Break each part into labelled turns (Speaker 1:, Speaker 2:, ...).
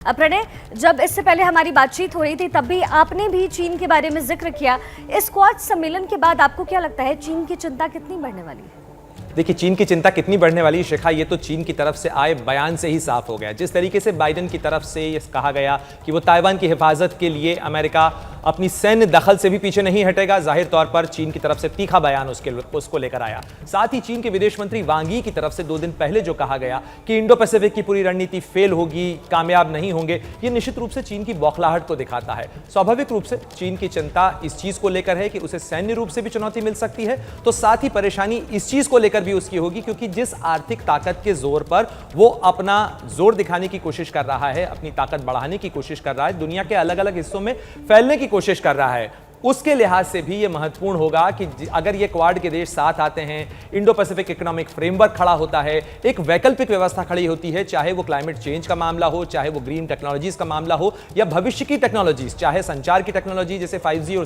Speaker 1: प्रणय, जब इससे पहले हमारी बातचीत हो रही थी तब भी आपने भी चीन के बारे में जिक्र किया। इस क्वाड सम्मेलन के बाद आपको क्या लगता है चीन की चिंता कितनी बढ़ने वाली है?
Speaker 2: देखिए, चीन की चिंता कितनी बढ़ने वाली है शिखा, ये तो चीन की तरफ से आए बयान से ही साफ हो गया। जिस तरीके से बाइडेन की तरफ से ये कहा गया कि वो ताइवान की हिफाजत के लिए अमेरिका अपनी सैन्य दखल से भी पीछे नहीं हटेगा, जाहिर तौर पर चीन की तरफ से तीखा बयान उसको लेकर आया। साथ ही चीन के विदेश मंत्री वांग यी की तरफ से 2 दिन पहले जो कहा गया कि इंडो पैसिफिक की पूरी रणनीति फेल होगी, कामयाब नहीं होंगे, ये निश्चित रूप से चीन की बौखलाहट को दिखाता है। स्वाभाविक रूप से चीन की चिंता इस चीज को लेकर है कि उसे सैन्य रूप से भी चुनौती मिल सकती है, तो साथ ही परेशानी इस चीज को लेकर भी उसकी होगी क्योंकि जिस आर्थिक ताकत के जोर पर वो अपना जोर दिखाने की कोशिश कर रहा है, अपनी ताकत बढ़ाने की कोशिश कर रहा है, दुनिया के अलग अलग हिस्सों में फैलने की कोशिश कर रहा है, उसके लिहाज से भी यह महत्वपूर्ण होगा कि अगर ये क्वाड के देश साथ आते हैं, इंडो पैसिफिक इकोनॉमिक फ्रेमवर्क खड़ा होता है, एक वैकल्पिक व्यवस्था खड़ी होती है, चाहे वो क्लाइमेट चेंज का मामला हो, चाहे वो ग्रीन टेक्नोलॉजीज का मामला हो या भविष्य की टेक्नोलॉजीज, चाहे संचार की टेक्नोलॉजी जैसे 5G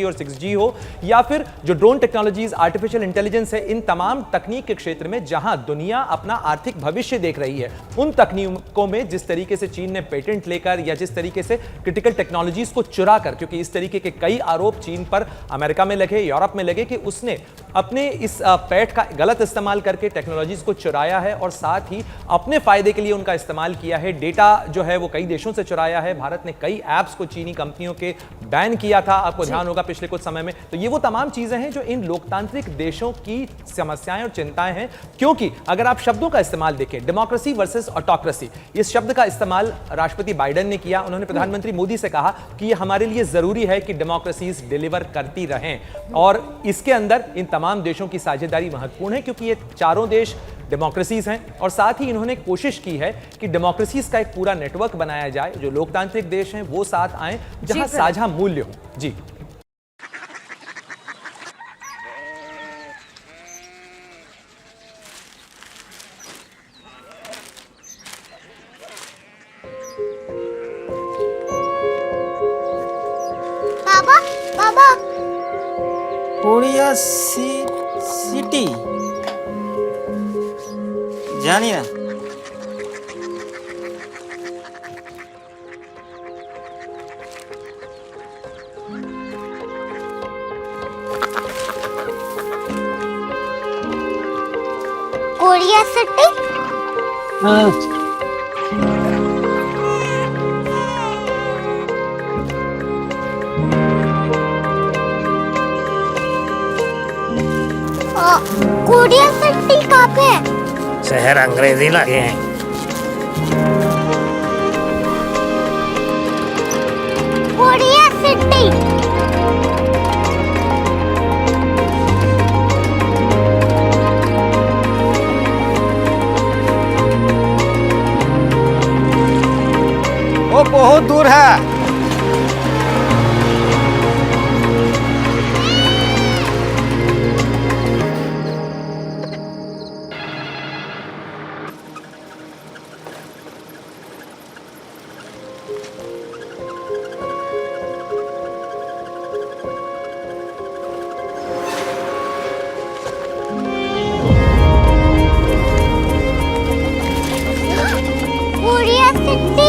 Speaker 2: और 6G हो या फिर जो ड्रोन टेक्नोलॉजीज, आर्टिफिशियल इंटेलिजेंस है, इन तमाम तकनीक के क्षेत्र में जहां दुनिया अपना आर्थिक भविष्य देख रही है, उन तकनीकों में जिस तरीके से चीन ने पेटेंट लेकर या जिस तरीके से क्रिटिकल टेक्नोलॉजीज को चुरा कर, क्योंकि इस तरीके के कई आरोप चीन पर अमेरिका में लगे, यूरोप में लगे कि उसने अपने इस पैठ का गलत इस्तेमाल करके टेक्नोलॉजीज को चुराया है और साथ ही अपने फायदे के लिए उनका इस्तेमाल किया है। डेटा जो है वो कई देशों से चुराया है। भारत ने कई ऐप्स को चीनी कंपनियों के बैन किया था, आपको ध्यान होगा पिछले कुछ समय में। तो ये वो तमाम चीजें हैं जो इन लोकतांत्रिक देशों की समस्याएं और चिंताएं हैं, क्योंकि अगर आप शब्दों का इस्तेमाल देखें, डेमोक्रेसी वर्सेस ऑटोक्रेसी, इस शब्द का इस्तेमाल राष्ट्रपति बाइडेन ने किया। उन्होंने प्रधानमंत्री मोदी से कहा कि ये हमारे लिए जरूरी है कि डेमोक्रेसीज डिलीवर करती रहें और इसके अंदर इन तमाम देशों की साझेदारी महत्वपूर्ण है क्योंकि ये चारों देश डेमोक्रेसीज हैं और साथ ही इन्होंने कोशिश की है कि डेमोक्रेसीज का एक पूरा नेटवर्क बनाया जाए, जो लोकतांत्रिक देश हैं वो साथ आए, जहां साझा मूल्य हो। जी
Speaker 3: कोरिया सिटी जानी ना।
Speaker 4: Korea city?
Speaker 3: हाँ।
Speaker 4: कोरिया सिटी कहाँ पे है?
Speaker 3: शहर अंग्रेजी लगे हैं।
Speaker 4: Korea city.
Speaker 3: वो बहुत दूर है।
Speaker 4: Korea city?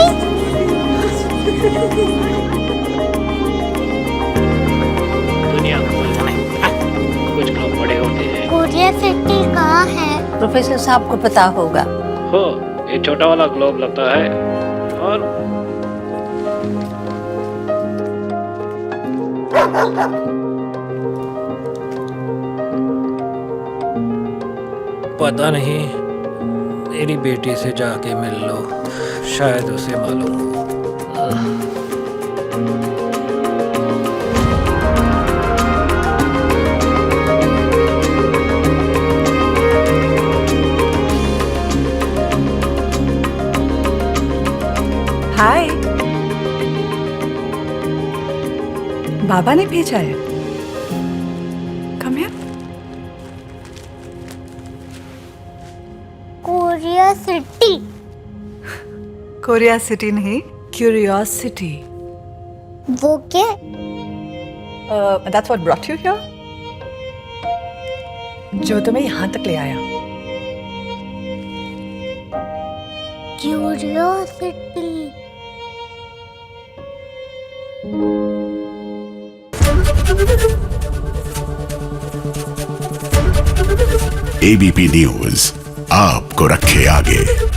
Speaker 5: दुनिया कुछ लोग बड़े होते हैं।
Speaker 4: कोरिया सिटी कहाँ है?
Speaker 6: प्रोफेसर साहब को पता होगा।
Speaker 5: हो, ये छोटा वाला ग्लोब लगता है और
Speaker 7: पता नहीं, मेरी बेटी से जाके मिल लो, शायद उसे मालूम हो।
Speaker 8: हाय, बाबा ने भेजा है। Come here.
Speaker 4: Korea city?
Speaker 8: Korea city नहीं, क्यूरियोसिटी।
Speaker 4: वो क्या?
Speaker 8: That's what brought you here? जो तुम्हें यहाँ तक ले आया।
Speaker 4: क्यूरियोसिटी।
Speaker 9: एबीपी न्यूज आपको रखे आगे।